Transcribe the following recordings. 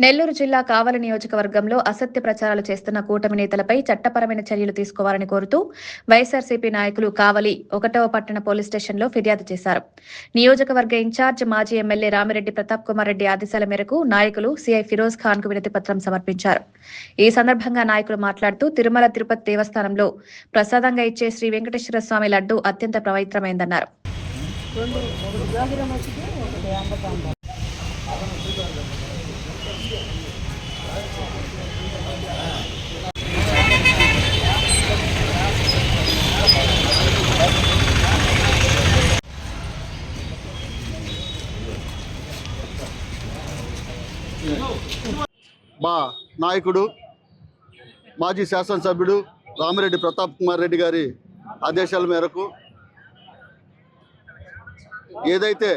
నెల్లూరు జిల్లా కావలి నియోజకవర్గంలో అసత్య ప్రచారాలు చేస్తున్న కూటమి నేతలపై చట్టపరమైన చర్యలు తీసుకోవాలని కోరుతూ వైఎస్సార్సీపీ నాయకులు కావలి 1వ పట్టణ పోలీస్ స్టేషన్లో ఫిర్యాదు చేశారు. నియోజకవర్గ ఇన్ఛార్జ్ మాజీ ఎమ్మెల్యే రామిరెడ్డి ప్రతాప్ కుమార్ రెడ్డి ఆదేశాల మేరకు నాయకులు సిఐ ఫిరోజ్ ఖాన్ కు వినతి పత్రం సమర్పించారు. ఈ సందర్భంగా నాయకులు మాట్లాడుతూ తిరుమల తిరుపతి దేవస్థానంలో ప్రసాదంగా ఇచ్చే శ్రీ వెంకటేశ్వర స్వామి లడ్డు అత్యంత పవిత్రమైందన్నారు. మా నాయకుడు మాజీ శాసనసభ్యుడు రామిరెడ్డి ప్రతాప్ కుమార్ రెడ్డి గారి ఆదేశాల మేరకు ఏదైతే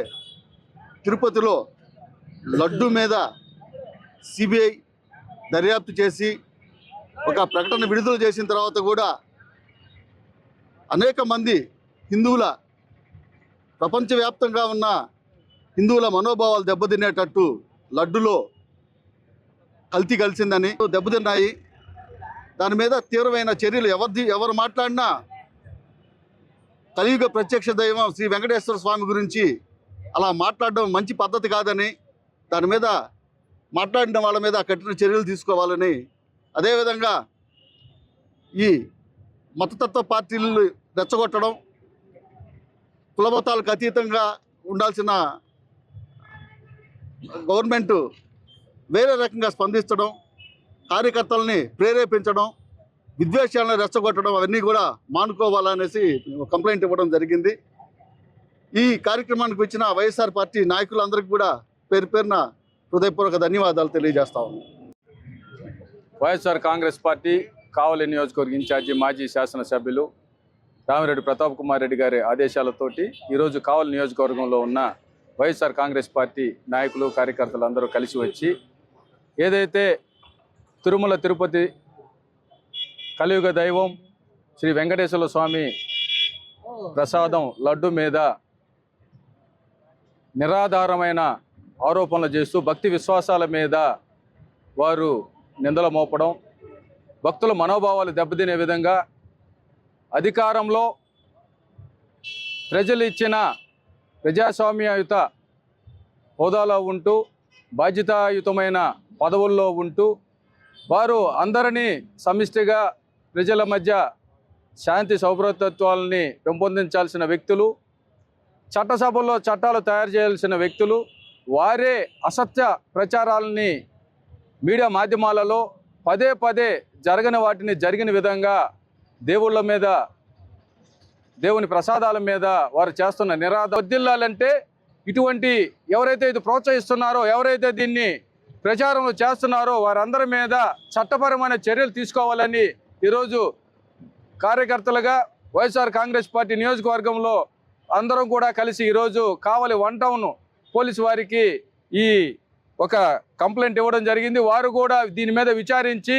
తిరుపతిలో లడ్డు మీద సిబిఐ దర్యాప్తు చేసి ఒక ప్రకటన విడుదల చేసిన తర్వాత కూడా అనేక మంది హిందువుల ప్రపంచవ్యాప్తంగా ఉన్న హిందువుల మనోభావాలు దెబ్బతినేటట్టు లడ్డులో కల్తీ కలిసిందని దెబ్బతిన్నాయి. దాని మీద తీవ్రమైన చర్యలు ఎవరు మాట్లాడినా కలియుగ ప్రత్యక్ష దైవం శ్రీ వెంకటేశ్వర స్వామి గురించి అలా మాట్లాడడం మంచి పద్ధతి కాదని, దాని మీద మాట్లాడిన వాళ్ళ మీద కఠిన చర్యలు తీసుకోవాలని, అదేవిధంగా ఈ మతతత్వ పార్టీలు రెచ్చగొట్టడం, కులమతాలకు అతీతంగా ఉండాల్సిన గవర్నమెంట్ వేరే రకంగా స్పందించడం, కార్యకర్తల్ని ప్రేరేపించడం, విద్వేషాలను రెచ్చగొట్టడం అవన్నీ కూడా మానుకోవాలనేసి కంప్లైంట్ ఇవ్వడం జరిగింది. ఈ కార్యక్రమానికి వచ్చిన వైఎస్ఆర్ పార్టీ నాయకులందరికీ కూడా పేరు పేరున హృదయపూర్వక ధన్యవాదాలు తెలియజేస్తా ఉన్నాం. వైఎస్ఆర్ కాంగ్రెస్ పార్టీ కావలి నియోజకవర్గ ఇన్ఛార్జి మాజీ శాసనసభ్యులు రామిరెడ్డి ప్రతాప్ కుమార్ రెడ్డి గారి ఆదేశాలతోటి ఈరోజు కావలి నియోజకవర్గంలో ఉన్న వైఎస్ఆర్ కాంగ్రెస్ పార్టీ నాయకులు కార్యకర్తలు అందరూ కలిసి వచ్చి ఏదైతే తిరుమల తిరుపతి కలియుగ దైవం శ్రీ వెంకటేశ్వర స్వామి ప్రసాదం లడ్డు మీద నిరాధారమైన ఆరోపణలు చేస్తూ భక్తి విశ్వాసాల మీద వారు నిందలు మోపడం, భక్తుల మనోభావాలు దెబ్బతినే విధంగా అధికారంలో ప్రజలు ఇచ్చిన ప్రజాస్వామ్యయుత హోదాలో ఉంటూ బాధ్యతాయుతమైన పదవుల్లో ఉంటూ వారు అందరినీ సమిష్టిగా ప్రజల మధ్య శాంతి సౌభ్రతత్వాలని పెంపొందించాల్సిన వ్యక్తులు, చట్టసభల్లో చట్టాలు తయారు చేయాల్సిన వ్యక్తులు, వారే అసత్య ప్రచారాలని మీడియా మాధ్యమాలలో పదే పదే జరగని వాటిని జరిగిన విధంగా దేవుళ్ళ మీద, దేవుని ప్రసాదాల మీద వారు చేస్తున్న వద్దిల్లాలంటే ఇటువంటి ఎవరైతే ఇది ప్రోత్సహిస్తున్నారో, ఎవరైతే దీన్ని ప్రచారం చేస్తున్నారో వారందరి మీద చట్టపరమైన చర్యలు తీసుకోవాలని ఈరోజు కార్యకర్తలుగా వైఎస్ఆర్ కాంగ్రెస్ పార్టీ నియోజకవర్గంలో అందరం కూడా కలిసి ఈరోజు కావలి 1 టౌన్ పోలీసు వారికి ఈ ఒక కంప్లైంట్ ఇవ్వడం జరిగింది. వారు కూడా దీని మీద విచారించి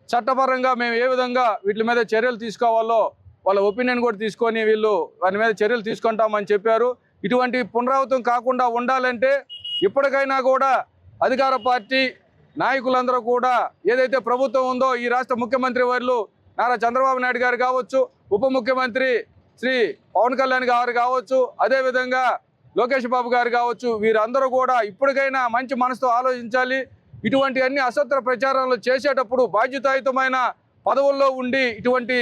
చట్టపరంగా మేము ఏ విధంగా వీటి మీద చర్యలు తీసుకోవాలో వాళ్ళ ఒపీనియన్ కూడా తీసుకొని వీళ్ళు వారి మీద చర్యలు తీసుకుంటామని చెప్పారు. ఇటువంటి పునరావృతం కాకుండా ఉండాలంటే ఇప్పటికైనా కూడా అధికార పార్టీ నాయకులందరూ కూడా ఏదైతే ప్రభుత్వం ఉందో, ఈ రాష్ట్ర ముఖ్యమంత్రి వర్యులు నారా చంద్రబాబు నాయుడు గారు కావచ్చు, ఉప ముఖ్యమంత్రి శ్రీ పవన్ కళ్యాణ్ గారు కావచ్చు, అదేవిధంగా లోకేష్ బాబు గారు కావచ్చు, వీరందరూ కూడా ఇప్పటికైనా మంచి మనసుతో ఆలోచించాలి. ఇటువంటి అన్ని అసత్య ప్రచారాలు చేసేటప్పుడు బాధ్యతాయుతమైన పదవుల్లో ఉండి ఇటువంటి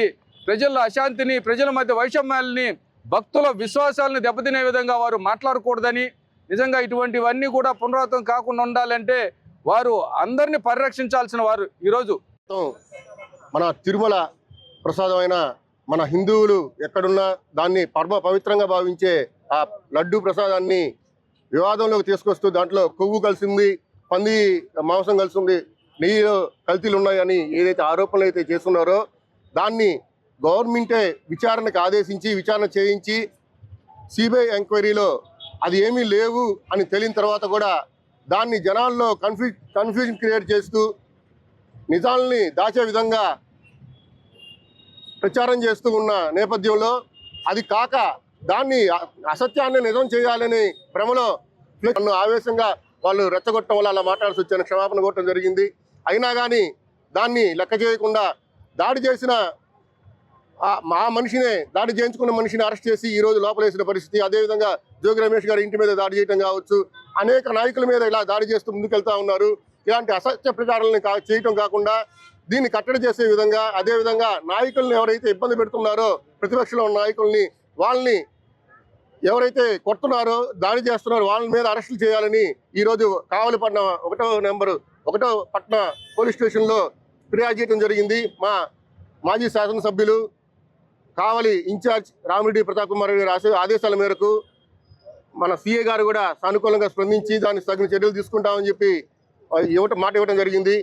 ప్రజల అశాంతిని, ప్రజల మధ్య వైషమ్యాలని, భక్తుల విశ్వాసాలను దెబ్బతినే విధంగా వారు మాట్లాడకూడదని, నిజంగా ఇటువంటివన్నీ కూడా పునరావృతం కాకుండా ఉండాలంటే వారు అందరినీ పరిరక్షించాల్సిన వారు. ఈరోజు మన తిరుమల ప్రసాదమైన మన హిందువులు ఎక్కడున్నా దాన్ని పరమ పవిత్రంగా భావించే ఆ లడ్డు ప్రసాదాన్ని వివాదంలోకి తీసుకొస్తూ దాంట్లో కొవ్వు కలిసింది, పంది మాంసం కలిసింది, నెయ్యిలో కల్తీలు ఉన్నాయని ఏదైతే ఆరోపణలు అయితే చేస్తున్నారో దాన్ని గవర్నమెంటే విచారణకు ఆదేశించి విచారణ చేయించి సిబిఐ ఎంక్వైరీలో అది ఏమీ లేవు అని తెలియని తర్వాత కూడా దాన్ని జనాల్లో కన్ఫ్యూజన్ క్రియేట్ చేస్తూ నిజాలని దాచే విధంగా ప్రచారం చేస్తూ ఉన్న నేపథ్యంలో అది కాక దాన్ని అసత్యాన్ని నిజం చేయాలని భ్రమలో ఆవేశంగా వాళ్ళు రెచ్చగొట్టడం వల్ల అలా మాట్లాడాల్సి వచ్చాను, క్షమాపణ కోరటం జరిగింది. అయినా కానీ దాన్ని లెక్క చేయకుండా దాడి చేసిన ఆ మనిషినే, దాడి చేయించుకున్న మనిషిని అరెస్ట్ చేసి ఈ రోజు లోపలేసిన పరిస్థితి. అదేవిధంగా జోగి రమేష్ గారి ఇంటి మీద దాడి చేయడం కావచ్చు, అనేక నాయకుల మీద ఇలా దాడి చేస్తూ ముందుకెళ్తా ఉన్నారు. ఇలాంటి అసత్య ప్రచారాలను చేయటం కాకుండా దీన్ని కట్టడి చేసే విధంగా, అదేవిధంగా నాయకుల్ని ఎవరైతే ఇబ్బంది పెడుతున్నారో, ప్రతిపక్షంలో ఉన్న నాయకుల్ని, వాళ్ళని ఎవరైతే కొడుతున్నారో, దాడి చేస్తున్నారో వాళ్ళ మీద అరెస్టులు చేయాలని ఈరోజు కావలిపట్నం 1వ పట్టణ పోలీస్ స్టేషన్లో ఫిర్యాదు చేయడం జరిగింది. మా మాజీ శాసనసభ్యులు కావలి ఇన్ఛార్జ్ రామిరెడ్డి ప్రతాప్ కుమార్ గారి ఆదేశాల మేరకు మన సిఏ గారు కూడా సానుకూలంగా స్పందించి దానికి తగిన చర్యలు తీసుకుంటామని చెప్పి మాట ఇవ్వడం జరిగింది.